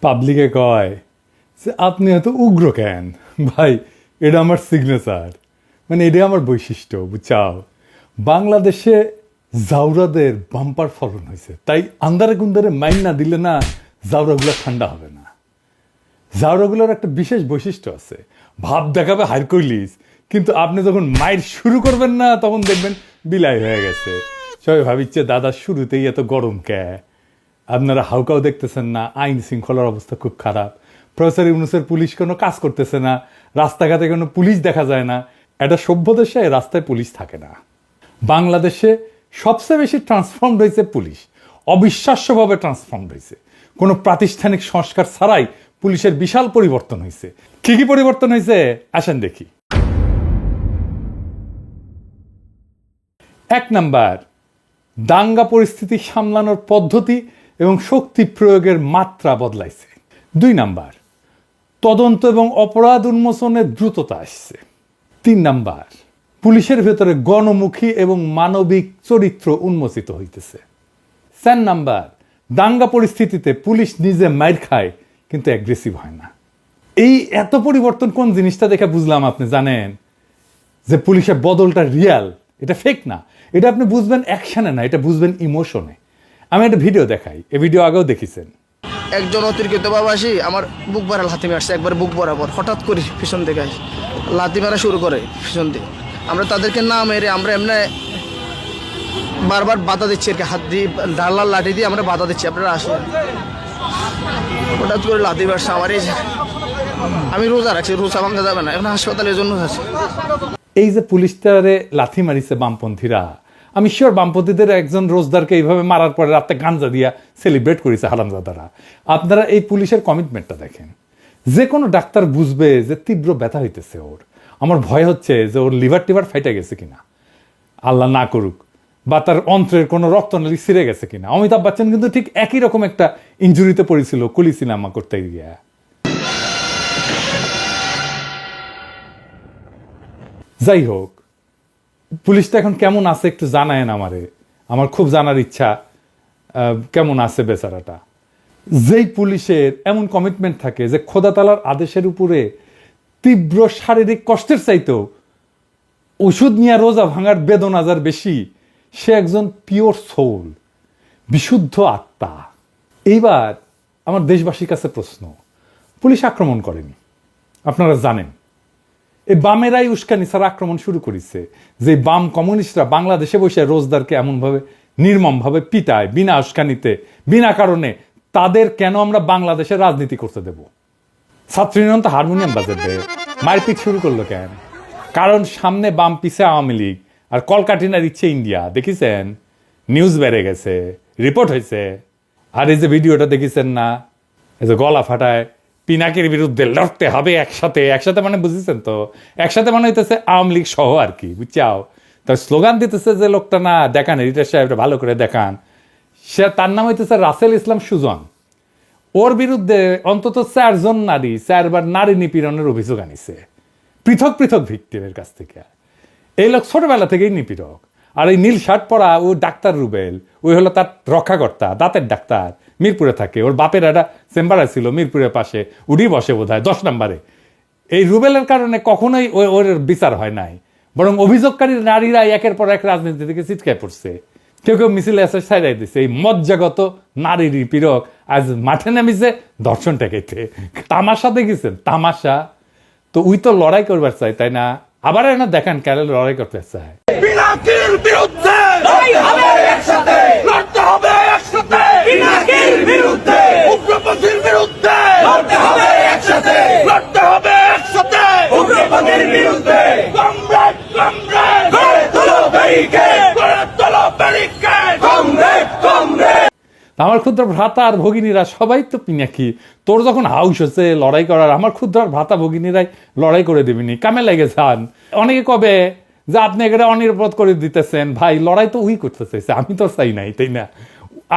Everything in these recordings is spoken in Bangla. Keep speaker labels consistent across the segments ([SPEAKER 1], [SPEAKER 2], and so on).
[SPEAKER 1] পাবলিকে কয় যে আপনি এত উগ্র কেন ভাই, এটা আমার সিগনেচার, মানে এটাই আমার বৈশিষ্ট্য, বুঝছাও। বাংলাদেশে জাউরাদের বাম্পার ফলন হয়েছে, তাই আন্দারে কুন্দারে মাইন না দিলে না জাউরাগুলো ঠান্ডা হবে না। জাউরাগুলোর একটা বিশেষ বৈশিষ্ট্য আছে, ভাব দেখাবে হারকুলিস, কিন্তু আপনি যখন মাইর শুরু করবেন না তখন দেখবেন বিলাই হয়ে গেছে। সবাই ভাবিচ্ছে দাদা শুরুতেই এত গরম কে, আপনারা হাউকাও দেখতেছেন না, আইন শৃঙ্খলার অবস্থা খুব খারাপ, প্রফেসর ইউনূসের পুলিশ কোনো কাজ করতেছে না, রাস্তাঘাটে কোনো পুলিশ দেখা যায় না। একটা সভ্য দেশে রাস্তায় পুলিশ থাকে না। বাংলাদেশে সবচেয়ে বেশি ট্রান্সফর্মড হয়েছে পুলিশ, অবিশ্বাস্যভাবে ট্রান্সফর্মড হয়েছে। কোনো প্রাতিষ্ঠানিক সংস্কার ছাড়াই পুলিশের বিশাল পরিবর্তন হয়েছে। কি কি পরিবর্তন হয়েছে আসেন দেখি। 1 নাম্বার, দাঙ্গা পরিস্থিতি সামলানোর পদ্ধতি এবং শক্তি প্রয়োগের মাত্রা বদলাইছে। 2 নাম্বার, তদন্ত এবং অপরাধ উন্মোচনের দ্রুততা আসছে। 3 নাম্বার, পুলিশের ভেতরে গণমুখী এবং মানবিক চরিত্র উন্মোচিত হইতেছে। 4 নাম্বার, দাঙ্গা পরিস্থিতিতে পুলিশ নিজে মাইর খায় কিন্তু অ্যাগ্রেসিভ হয় না। এই এত পরিবর্তন কোন জিনিসটা দেখে বুঝলাম আপনি জানেন যে পুলিশের বদলটা রিয়াল, এটা ফেক না। এটা আপনি বুঝবেন অ্যাকশনে না, এটা বুঝবেন ইমোশনে। আমি একটা ভিডিও দেখাই, এই ভিডিও আগেও দেখেছেন।
[SPEAKER 2] একজন অতিরিক্ত বাবাসী আমার বুক ভরা লাথি মারছে, একবার বুক বরাবর, হঠাৎ করে পিছন থেকে লাথি মারা শুরু করে পিছন দিয়ে। আমরা তাদেরকে না মেরে আমরা এমনি বারবার বাধা দিচ্ছি আর কি, হাত দিয়ে ডালার লাঠি দিয়ে আমরা বাধা দিচ্ছি, আপনারা আসেন। হঠাৎ করে লাথি মারছে আমার, এই আমি রোজা রাখছি, রোজা ভাঙা যাবে না, এখন হাসপাতালের জন্য আছে।
[SPEAKER 1] এই যে পুলিশটারে লাথি মারিছে বামপন্থীরা, আমি শিওর বামপন্থীদের একজন রোজদারকে এইভাবে মারার পরে রাতে গাঞ্জা দিয়া সেলিব্রেট করেছে হারামজাদারা। আপনারা এই পুলিশের কমিটমেন্টটা দেখেন। যে কোনো ডাক্তার বুঝবে যে তীব্র ব্যথা হইতেছে ওর। আমার ভয় হচ্ছে যে ওর লিভার টিভার ফাইটা গেছে কিনা, আল্লাহ না করুক, বা তার অন্ত্রের কোনো রক্তনালী ছিঁড়ে গেছে কিনা। অমিতাভ বচ্চন কিন্তু ঠিক একই রকম একটা ইনজুরিতে পড়েছিল কুলি সিনেমা করতে গিয়া। যাই হোক, পুলিশটা এখন কেমন আছে একটু জানায়েন আমারে, আমার খুব জানার ইচ্ছা কেমন আছে বেচারাটা। যেই পুলিশের এমন কমিটমেন্ট থাকে যে খোদা তাআলার আদেশের উপরে তীব্র শারীরিক কষ্টের চাইতেও ওষুধ নিয়ে রোজা ভাঙার বেদনা যার বেশি, সে একজন পিওর সোল, বিশুদ্ধ আত্মা। এইবার আমার দেশবাসীর কাছে প্রশ্ন, পুলিশ আক্রমণ করেনি, আপনারা জানেন। এই বামেরাই উস্কানি ছাড়া আক্রমণ শুরু করেছে, যে বাম কমিউনিস্টরা বাংলাদেশে বসে রোজদারকে এমনভাবে নির্মমভাবে পিটায় বিনা উস্কানিতে, বিনা কারণে। তাদের কেন আমরা বাংলাদেশে রাজনীতি করতে দেব? ছাত্র ইউনিয়ন তো হারমোনিয়াম বাজাবে, মারপিট শুরু করলো কেন? কারণ সামনে বাম পিছে আওয়ামী লীগ আর কলকাঠিনার ইচ্ছে ইন্ডিয়া। দেখেছেন, নিউজ বেড়ে গেছে, রিপোর্ট হয়েছে। আর এই যে ভিডিওটা দেখেছেন না, এই যে গলা ফাটায় পিনাকির বিরুদ্ধে লড়তে হবে একসাথে, একসাথে মানে বুঝেছেন তো, একসাথে মানে হইতেছে আওয়ামী লীগ সহ আর কি, বুঝছাও। তার স্লোগান দিতেছে যে লোকটা, না দেখান এডিটর সাহেবটা ভালো করে দেখান, সে তার নাম হইতেছে রাসেল ইসলাম সুজন। ওর বিরুদ্ধে অন্তত 4 জন নারী 4 বার নারী নিপীড়নের অভিযোগ আনিছে পৃথক পৃথক ভিক্টিমের কাছ থেকে। এই লোক ছোটবেলা থেকেই নিপীড়ক। আর এই নীল শার্ট পরা ও ডাক্তার রুবেল, ওই হলো তার রক্ষাকর্তা, দাঁতের ডাক্তার, মিরপুরে থাকে। ওর বাপের একটা চেম্বার ছিল মিরপুরের পাশে, উঠি বসে বোধ হয় 10 নম্বরে। এই রুবেলের কারণে কখনোই ওর বিচার হয় নাই, বরং অভিযোগকারী নারীরা একের পর এক রাজনীতি থেকে ছিটকায় পড়ছে। কেউ কেউ মিছিলে এসে ছাইড়াই দিচ্ছে। এই মজ্জাগত নারী নিপীড়ক আজ মাঠে নামিছে ধর্ষণ ঠেকাইতে। তামাশা দেখেছেন, তামাশা। তো উই তো লড়াই করবার চাই, তাই না? আবার না দেখান কেন লড়াই করতে চায়।
[SPEAKER 3] পিনাকির বিরুদ্ধে লড়তে হবে একসাথে, লড়তে হবে একসাথে, পিনাকির বিরুদ্ধে, উগ্রপন্থীর বিরুদ্ধে লড়তে হবে একসাথে, লড়তে হবে একসাথে, উগ্রপন্থীর বিরুদ্ধে। কমরেড কমরেড গড়ে তোলো ব্যারিকেড, গড়ে তোলো ব্যারিকেড, কমরেড কমরেড।
[SPEAKER 1] আমার ক্ষুদ্র ভ্রাতা আর ভগিনীরা সবাই তো পিনাকি। তোর যখন হাউস হচ্ছে লড়াই করার, আমার ক্ষুদ্র ভ্রাতা ভগিনীরাই লড়াই করে দেবিনি, কামে লেগে যান। অনেকে কবে যে আপনি এখানে অনিরাপদ করে দিতেছেন। ভাই, লড়াই তো উই করতে চাইছে, আমি তো চাই নাই, তাই না?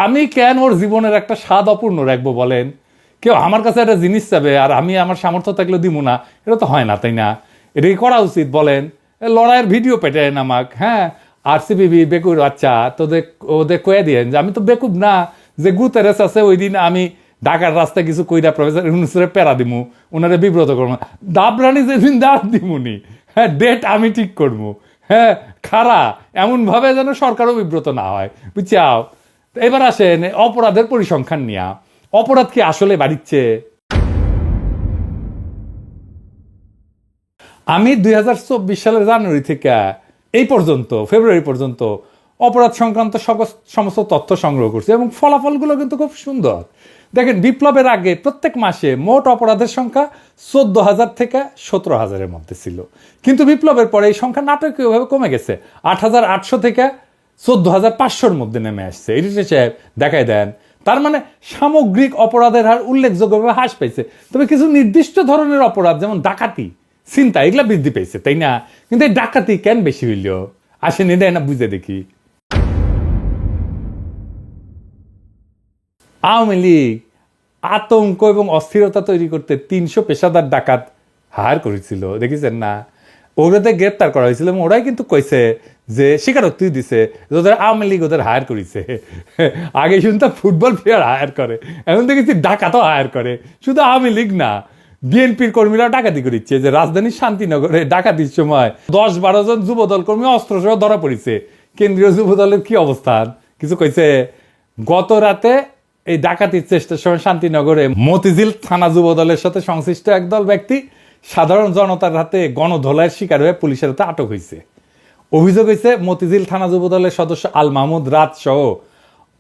[SPEAKER 1] আমি কেন ওর জীবনের একটা স্বাদ অপূর্ণ রাখবো বলেন? কেউ আমার কাছে একটা জিনিস চাবে আর আমি আমার সামর্থ্য থাকলেও দিব না, এটা তো হয় না, তাই না? এটা কি করা উচিত বলেন? লড়াইয়ের ভিডিও পেটায় নামাক, হ্যাঁ, আরসিবি বেকুর বাচ্চা, তোদের ওদের কয়ে দিয়েন যে আমি তো বেকুব না, যে গুতেরেস আছে ওই দিন আমি ঢাকার রাস্তায় কিছু কইরা প্রফেসর ইউনূসের প্যারা দিমু, ওনারে বিব্রত করবো, দাবরানি যেদিন দাঁড় দিমুনি, হ্যাঁ ডেট আমি ঠিক করবো, হ্যাঁ খারা এমনভাবে যেন সরকারও বিব্রত না হয়, বুঝছাও। এবার আসেন অপরাধের পরিসংখ্যান নিয়া, অপরাধ কি আসলে বাড়িচ্ছে? আমি 2024 সালের জানুয়ারি থেকে এই পর্যন্ত ফেব্রুয়ারি পর্যন্ত অপরাধ সংক্রান্ত সমস্ত তথ্য সংগ্রহ করছি এবং ফলাফলগুলো কিন্তু খুব সুন্দর। দেখেন, বিপ্লবের আগে প্রত্যেক মাসে মোট অপরাধের সংখ্যা 14,000 থেকে 17,000-এর মধ্যে ছিল, কিন্তু বিপ্লবের পরে এই সংখ্যা নাটকীয়ভাবে কমে গেছে, 8,800 থেকে 14,500-এর মধ্যে নেমে আসছে। এডিটর সাহেব দেখাই দেন। তার মানে সামগ্রিক অপরাধের হার উল্লেখযোগ্যভাবে হ্রাস পেয়েছে, তবে কিছু নির্দিষ্ট ধরনের অপরাধ যেমন ডাকাতি, চিন্তা, এগুলা বৃদ্ধি পেয়েছে, তাই না? কিন্তু এই ডাকাতি কেন বেশি হইল? আসেন এটা না বুঝে দেখি। আওয়ামী লীগ আতঙ্ক এবং অস্থিরতা তৈরি করতে 300 পেশাদার ডাকাত হায়ার করেছিল, দেখেছেন না? ওগুলোতে গ্রেপ্তার করা হয়েছিল এবং ওরাই কিন্তু কইছে যে স্বীকারোক্তি দিছে ওদের আওয়ামী লীগ ওদের হায়ার করেছে। আগে শুনতাম ফুটবল প্লেয়ার হায়ার করে, এখন দেখেছি ডাকাতও হায়ার করে। শুধু আওয়ামী লীগ না, বিএনপির কর্মীরা ডাকাতি করেছে। যে রাজধানীর শান্তিনগরে ডাকাতির সময় 10-12 জন যুবদল কর্মী অস্ত্র সহ ধরা পড়েছে। কেন্দ্রীয় যুবদলের কি অবস্থান কিছু কইছে? গত রাতে এই ডাকাতির চেষ্টার সময় শান্তিনগরে মতিঝিল থানা যুবদলের সাথে সংশ্লিষ্ট একদল ব্যক্তি সাধারণ জনতার হাতে গণধোলাইয়ের শিকার হয়ে পুলিশের হাতে আটক হয়েছে। অভিযোগ হয়েছে মতিঝিল থানা যুবদলের সদস্য আল মাহমুদ রাত সহ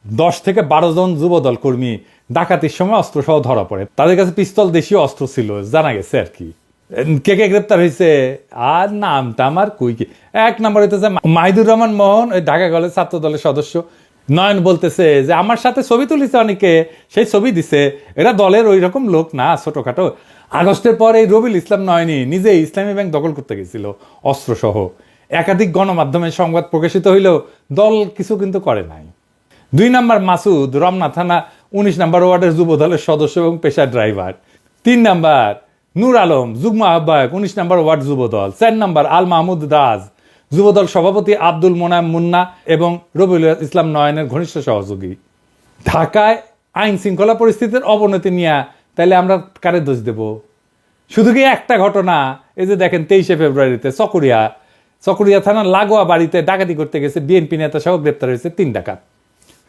[SPEAKER 1] 10 থেকে 12 জন যুবদল কর্মী ডাকাতির সময় অস্ত্র সহ ধরা পড়ে। তাদের কাছে পিস্তল, দেশীয় অস্ত্র ছিল, জানা গেছে আর কি। কে কে গ্রেপ্তার হয়েছে আর নামটা আমার কই কি। 1 নম্বর হইতেছে মাহিদুর রহমান মোহন, ওই ঢাকা কলেজ ছাত্র দলের সদস্য। নয়ন বলতেছে যে আমার সাথে ছবি তুলিছে অনেকে, সেই ছবি দিছে, এরা দলের ওই রকম লোক না, ছোটখাটো। আগস্টের পর এই রবিউল ইসলাম নয়নি নিজে ইসলামী ব্যাংক দখল করতে গেছিল অস্ত্র সহ। একাধিক গণমাধ্যমে সংবাদ প্রকাশিত হইলেও দল কিছু কিন্তু করে নাই। 2 নম্বর মাসুদ, রমনা থানা 19 নম্বর ওয়ার্ডের যুব দলের সদস্য এবং পেশার ড্রাইভার। 3 নম্বর নূর আলম, যুগ্ম আহ্বায়ক 19 নম্বর ওয়ার্ড যুব দল। 4 নম্বর আল মাহমুদ রাজ, যুবদল সভাপতি আব্দুল মোনায়েম মুন্না এবং রবিউল ইসলাম নয়নের ঘনিষ্ঠ সহযোগী। ঢাকায় আইন শৃঙ্খলা পরিস্থিতির অবনতি নিয়ে তাইলে আমরা কারে দোষ দেব? শুধু কি একটা ঘটনা? এই যে দেখেন 23শে ফেব্রুয়ারিতে চকরিয়া থানার লাগোয়া বাড়িতে ডাকাতি করতে গেছে বিএনপি নেতা সহ গ্রেপ্তার হয়েছে 3 ডাকাত।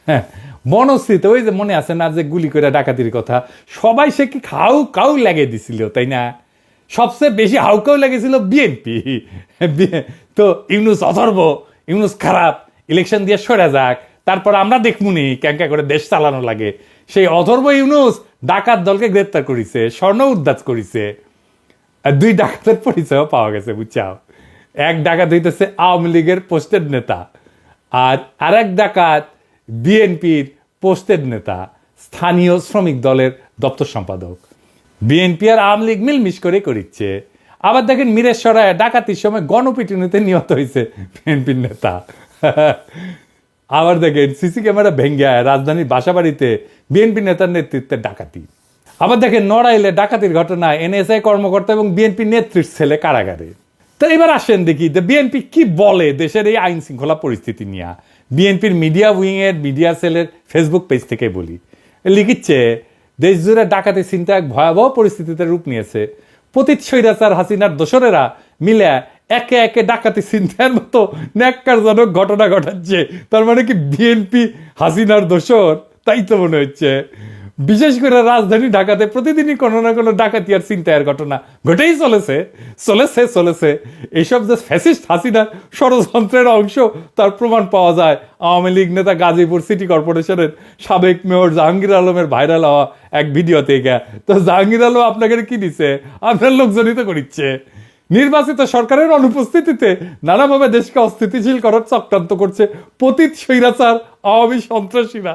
[SPEAKER 1] হ্যাঁ, বনশ্রীতে ওই যে মনে আছে না যে গুলি করে ডাকাতির কথা, সবাই সে কি কাউ লাগিয়ে দিছিল, তাই না? সবচেয়ে বেশি হাউকাউ লেগেছিল বিএনপি। তো ইউনূস অথর্ব, ইউনূস খারাপ, ইলেকশন দিয়ে সরে যাক, তারপর আমরা দেখমুনি ক্যাঙ্কা করে দেশ চালানো লাগে। সেই অথর্ব ইউনূস ডাকাত দলকে গ্রেপ্তার করেছে, স্বর্ণ উদ্ধার করেছে। আর 2 ডাকাতের পরিচয়ও পাওয়া গেছে, বুঝছাও। এক ডাকাত হইতেছে আওয়ামী লীগের পোস্টেড নেতা, আর আরেক ডাকাত বিএনপির পোস্টেড নেতা, স্থানীয় শ্রমিক দলের দপ্তর সম্পাদক। বিএনপি আর আওয়ামী লীগ মিলমিশ করে করিচ্ছে। আবার দেখেন মিরেশ্বরায় ডাকাতির সময় গণপিটুনিতে নিহত হয়েছে বিএনপির নেতা। আবার দেখেন সিসি ক্যামেরা ভেঙ্গে রাজধানীর বাসাবাড়িতে বিএনপি নেতার নেতৃত্বে ডাকাতি। আবার দেখেন নড়াইলে ডাকাতির ঘটনায় এনএসআই কর্মকর্তা এবং বিএনপি নেত্রীর ছেলে কারাগারে। তো এবার আসেন দেখি বিএনপি কি বলে দেশের এই আইন শৃঙ্খলা পরিস্থিতি নিয়ে। বিএনপির মিডিয়া উইং এর মিডিয়া সেলের ফেসবুক পেজ থেকে বলি, লিখিচ্ছে দেশ জুড়ে ডাকাতি চিন্তা এক ভয়াবহ পরিস্থিতিতে রূপ নিয়েছে। পতিত স্বৈরাচার হাসিনার দোসরেরা মিলে একে একে ডাকাতি চিন্তার মতো ন্যাক্কারজনক ঘটনা ঘটাচ্ছে। তার মানে কি বিএনপি হাসিনার দোসর? তাই তো মনে হচ্ছে। বিশেষ করে রাজধানী ঢাকাতে প্রতিদিনই কোনো না কোনো ডাকাতি আর চিন্তায়ের ঘটনা ঘটেই চলেছে। এইসব যে ফ্যাসিস্ট হাসিনার ষড়যন্ত্রের অংশ তার প্রমাণ পাওয়া যায় আওয়ামী লীগ নেতা গাজীপুর সিটি কর্পোরেশনের সাবেক মেয়র জাহাঙ্গীর আলমের ভাইরাল হওয়া এক ভিডিও থেকে। তো জাহাঙ্গীর আলম আপনাকে কি দিচ্ছে? আপনার লোকজনই তো করিচ্ছে। নির্বাচিত সরকারের অনুপস্থিতিতে নানাভাবে দেশকে অস্থিতিশীল করার চক্রান্ত করছে পতিত স্বৈরাচার আওয়ামী সন্ত্রাসীরা।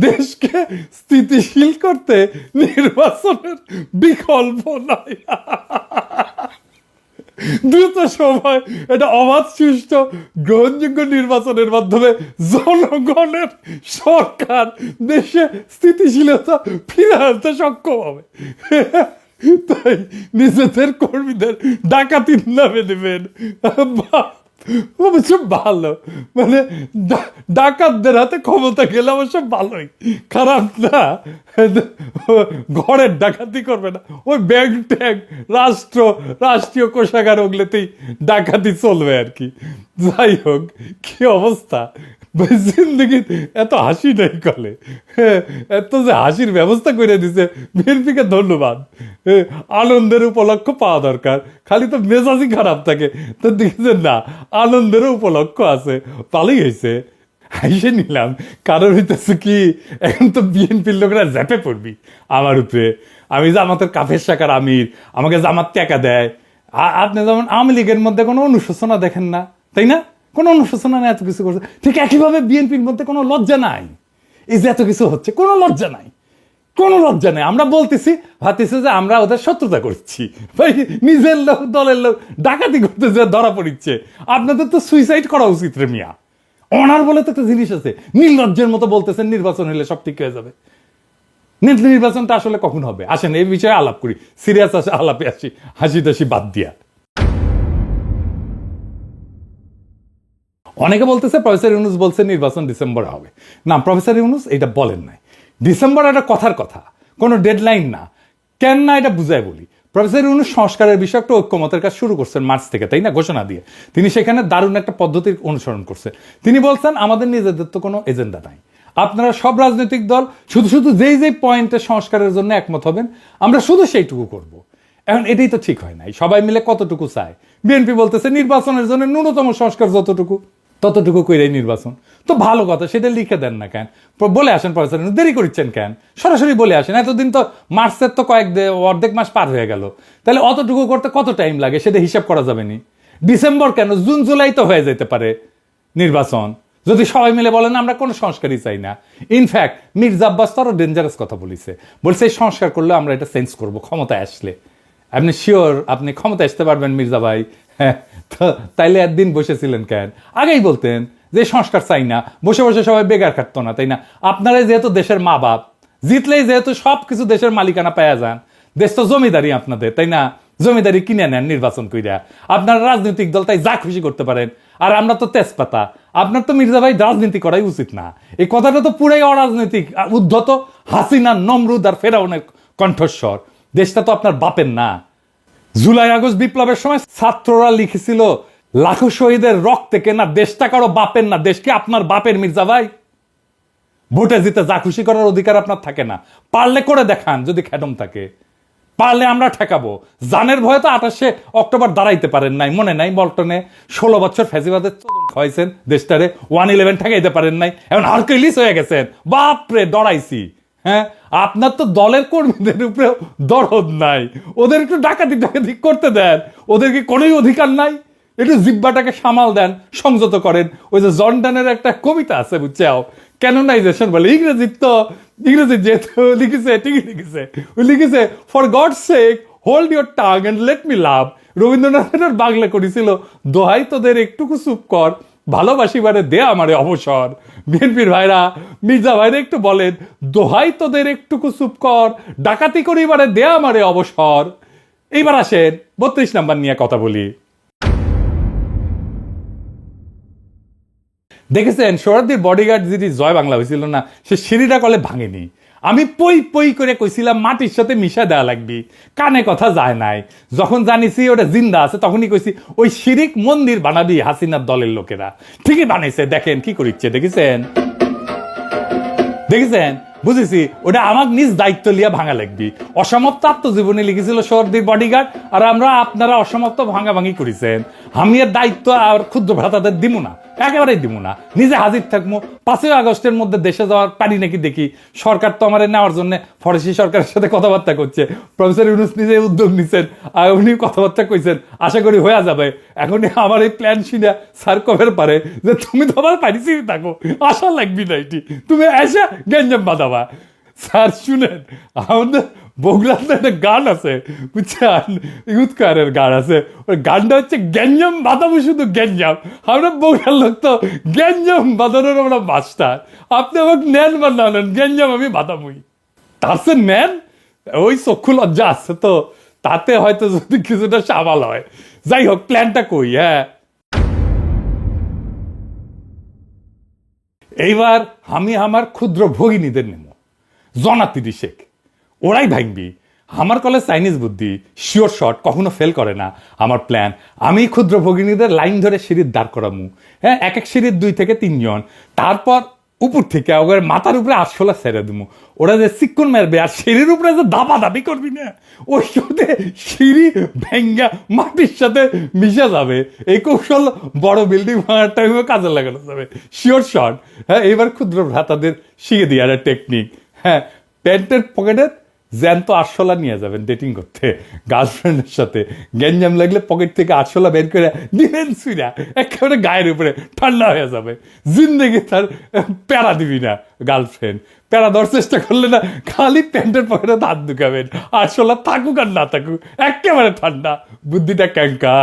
[SPEAKER 1] দেশকে স্থিতিশীল করতে নির্বাচনের বিকল্প নাই। দ্রুত সময় এটা অবাধ, সুষ্ঠু, গ্রহণযোগ্য নির্বাচনের মাধ্যমে জনগণের সরকার দেশে স্থিতিশীলতা ফিরে আনতে সক্ষম হবে। তাই নিজেদের কর্মীদের ডাকাতির নামে দেবেন। অবশ্য ভালো, মানে ডাকাতদের হাতে ক্ষমতা গেলে অবশ্য ভালোই, খারাপ না। ঘরের ডাকাতি করবে না, ওই ব্যাংক ট্যাঙ্ক রাষ্ট্রীয় কোষাগার ওগুলোতেই ডাকাতি চলবে আর কি। যাই হোক, কি অবস্থা জিন্দগি, এত হাসি নাই কলে, এত যে হাসির ব্যবস্থা করে দিছে বিএনপিকে ধন্যবাদ। আনন্দের উপলক্ষ পাওয়া দরকার, খালি তো মেজাজই খারাপ থাকে, তো দেখছেন না আনন্দেরও উপলক্ষ আছে, ভালোই হয়েছে, হাসে নিলাম। কারণ হইতেছে কি, এখন তো বিএনপির লোকরা জ্যাপে পড়বি আমার উপরে, আমি জামাতের কাফের শাখার আমির, আমাকে জামাত টাকা দেয়। আপনি যেমন আওয়ামী লীগের মধ্যে কোনো অনুশোচনা দেখেন না, তাই না? কোনো অনুশোচনা নেই, এত কিছু করছে, ঠিক একইভাবে বিএনপির মধ্যে কোনো লজ্জা নাই। এই যে এত কিছু হচ্ছে, কোনো লজ্জা নাই, কোনো লজ্জা নেই। আমরা বলতেছি, ভাবতেছি যে আমরা ওদের শত্রুতা করছি, ভাই নিজের লোক দলের লোক ডাকাতি করতে যে ধরা পড়িচ্ছে। আপনাদের তো সুইসাইড করা উচিত রে মিয়া। অনার বলে তো একটা জিনিস আছে, নির্লজ্জের মতো বলতেছেন নির্বাচন হলে সব ঠিক হয়ে যাবে। নির্বাচনটা আসলে কখন হবে? আসেন এই বিষয়ে আলাপ করি, সিরিয়াস আলাপে আসি, হাসি টাসি বাদ দিয়া। অনেকে বলতেছে প্রফেসর ইউনূস বলছে নির্বাচন ডিসেম্বরে হবে। না, প্রফেসর ইউনূস এটা বলেন নাই। ডিসেম্বর একটা কথার কথা, কোনো ডেডলাইন না। কেন না এটা বুঝায় বলি। প্রফেসর ইউনূস সংস্কারের বিষয়ে একটা ঐক্যমতের কাজ শুরু করছেন মার্চ থেকে, তাই না, ঘোষণা দিয়ে। তিনি সেখানে দারুণ একটা পদ্ধতির অনুসরণ করছেন। তিনি বলছেন আমাদের নিজেদের তো কোনো এজেন্ডা নাই, আপনারা সব রাজনৈতিক দল শুধু যেই পয়েন্টে সংস্কারের জন্য একমত হবেন আমরা শুধু সেইটুকু করব। এখন এটাই তো ঠিক হয় নাই, সবাই মিলে কতটুকু চায়। বিএনপি বলতেছে নির্বাচনের জন্য ন্যূনতম সংস্কার ততটুকু কইরাই নির্বাচন। তো ভালো কথা, সেটা লিখে দেন না কেন, বলে আসেন প্রফেসর, দেরি করছেন কেন, সরাসরি বলে আসেন। এতদিন তো মার্চের তো অর্ধেক মাস পার হয়ে গেল, তাহলে অতটুকু করতে কত টাইম লাগে সেটা হিসাব করা যাবে নি। ডিসেম্বর কেন, জুন জুলাই তো হয়ে যেতে পারে নির্বাচন, যদি সবাই মিলে বলেন আমরা কোনো সংস্কারই চাই না। ইনফ্যাক্ট মির্জা আব্বাস তো আরো ডেঞ্জারাস কথা বলছে এই সংস্কার করলে আমরা এটা চেঞ্জ করব ক্ষমতায় আসলে। আপনি শিওর আপনি ক্ষমতা আসতে পারবেন মির্জা ভাই? হ্যাঁ, তো তাইলে একদিন বসেছিলেন কেন? আগেই বলতেন যে সংস্কার চাই না, বসে বসে সবাই বেকার খাটতো না, তাই না? আপনারাই যেহেতু দেশের মা বাপ, জিতলেই যেহেতু সব কিছু দেশের মালিকানা পাওয়া যান, দেশ তো জমিদারি আপনাদের, তাই না? জমিদারি কিনে নেন নির্বাচন কইরা, আপনার রাজনৈতিক দল তাই যা খুশি করতে পারেন। আর আমরা তো তেজপাতা, আপনার তো মির্জা ভাই রাজনীতি করাই উচিত না। এই কথাটা তো পুরাই অরাজনৈতিক, উদ্ধত হাসিনা, নমরুদ আর ফেরাউনের কণ্ঠস্বর। দেশটা তো আপনার বাপের না। জুলাই আগস্ট বিপ্লবের সময় ছাত্ররা লিখেছিল লাখো শহীদের রক্তে কেনা দেশটা কারো বাপের না, দেশ কি আপনার বাপের মির্জা ভাই? ভোটে জিতে যা খুশি করার অধিকার আপনার থাকে না? পারলে করে দেখান যদি খ্যাডম থাকে, পারলে আমরা ঠেকাবো। জানের ভয়ে তো 28 অক্টোবর দাঁড়াইতে পারেন নাই, মনে নাই? বল্টনে 16 বছর ফ্যাসিবাদের চোদন খাওয়াইছেন দেশটারে, 111 ঠেকাইতে পারেন নাই, এখন হারকিউলিস হয়ে গেছেন। বাপরে ডরাইছি। হ্যাঁ, আপনার তো দলের কর্মীদের উপরে দরদ নাই, ওদের একটু ডাকাতি করতে দেন, ওদের কি কোনোই অধিকার নাই? একটু জিব্বাটাকে সামাল দেন, সংযত করেন। ওই যে জর্ডানের একটা কবিতা আছে বুঝছাও, ক্যানোনাইজেশন বলে, ইংরেজি যেহেতু লিখেছে ঠিকই লিখেছে, ওই লিখেছে for God sake hold your tongue and let me love. রবীন্দ্রনাথের বাংলা করেছিল দোহাই তোদের একটুকু চুপ কর, ভালোবাসিবারে দে আমারে অবসর। বিএনপির ভাইরা, মির্জা ভাইরা একটু বলেন দোহাই তোদের একটুকু চুপ কর, ডাকাতি করিবারে দে আমারে অবসর। এইবার আসেন 32 নাম্বার নিয়ে কথা বলি। দেখেছেন সোহরাওয়ার্দীর বডিগার্ড যিনি জয় বাংলা হয়েছিল না, সে সিঁড়িটা কলে ভাঙেনি। আমি পই করে কইছিলাম মাটির সাথে মিশা দেওয়া লাগবি, কানে কথা যায় নাই। যখন জানিছি ওটা জিন্দা আছে তখনই কইছি ওই শিরিক মন্দির বানাবি হাসিনার দলের লোকেরা। ঠিকই বানাইছে, দেখেন কি করিচ্ছে, দেখেছেন বুঝেছি। ওটা আমার নিজ দায়িত্ব লিয়া ভাঙা লাগবি। অসমাপ্ত আত্মজীবনী লিখেছিল সোহরাওয়ার্দীর বডিগার্ড, আর আপনারা অসমাপ্ত ভাঙাভাঙি করেছেন। আমি এর দায়িত্ব আর ক্ষুদ্র ভ্রাতাদের দিব না, একেবারেই দিব না। নিজে হাজির থাকবো। 5ই আগস্টের মধ্যে দেশে যাওয়ার পারি নাকি দেখি। সরকার তো আমার নেওয়ার জন্য ফরাসি সরকারের সাথে কথাবার্তা করছে। প্রফেসর ইউনূস নিজে উদ্যোগ নিচ্ছেন, আর উনি কথাবার্তা কইছেন, আশা করি হয়ে যাবে। এখন আমার এই প্ল্যান শুনে স্যার কবের পারে যে তুমি তো আমার পারিছি থাকো, আশা লাগবি না, এটি তুমি এসে গেঞ্জাম বাঁধাবা। স্যার শুনেন, আমাদের বগুড়াতে একটা গান আছে বুঝছেন, ইউথকারের গান আছে, ওই গানটা হচ্ছে গ্যাঞ্জাম বাঁধাবো, শুধু গ্যাঞ্জাম। আমরা বগুড়ার লোক তো গ্যাঞ্জাম বাঁধানোর আমরা মাস্টার। আপনি আমাকে নেন বা না নেন, গ্যাঞ্জাম আমি বাঁধাবই। তার সে নেন, ওই চক্ষু লজ্জা আছে তো, তাতে হয়তো যদি কিছুটা সামাল হয়। যাই হোক, প্ল্যানটা কই। হ্যাঁ, এইবার আমি আমার ক্ষুদ্র ভগিনীদের নেব, জনা 30 ওরাই ভাঙবি। আমার কলেজ চাইনিজ বুদ্ধি, শিওর শট, কখনো ফেল করে না। আমার প্ল্যান, আমি ক্ষুদ্র ভগিনীদের লাইন ধরে সিঁড়ির দাঁড় করামু। হ্যাঁ, এক এক সিঁড়ির 2 থেকে 3 জন, তারপর উপর থেকে ওদের মাথার উপরে 8 ছেড়ে দেবো। ওরা যে চিক্কন মারবে আর সিঁড়ির উপরে যে দাবা দাবি করবি না, ওই সাথে সিঁড়ি ভেঙ্গা মাটির সাথে মিশে যাবে। এই কৌশল বড় বিল্ডিং ভাঙার টাইমে কাজে লাগানো যাবে, শিওর শট। হ্যাঁ, এবার ক্ষুদ্র ভ্রাতাদের শিখে দিয়ে একটা টেকনিক। হ্যাঁ, প্যান্টের পকেটে জ্যান্ত 8 নিয়ে যাবেন ডেটিং করতে গার্লফ্রেন্ডের সাথে। গ্যাঞ্জাম লাগলে পকেট থেকে 8 বের করে দিবেন, সুইরা একেবারে গায়ের উপরে ঠান্ডা হয়ে যাবে। জিন্দেগি তার প্যারা দিবি না গার্লফ্রেন্ড। প্যারা দেওয়ার চেষ্টা করলে না, খালি প্যান্টের পকেটে হাত ঢুকাবেন। 8 থাকুক আর না থাকুক, একেবারে ঠান্ডা। বুদ্ধিটা ক্যাঙ্কা।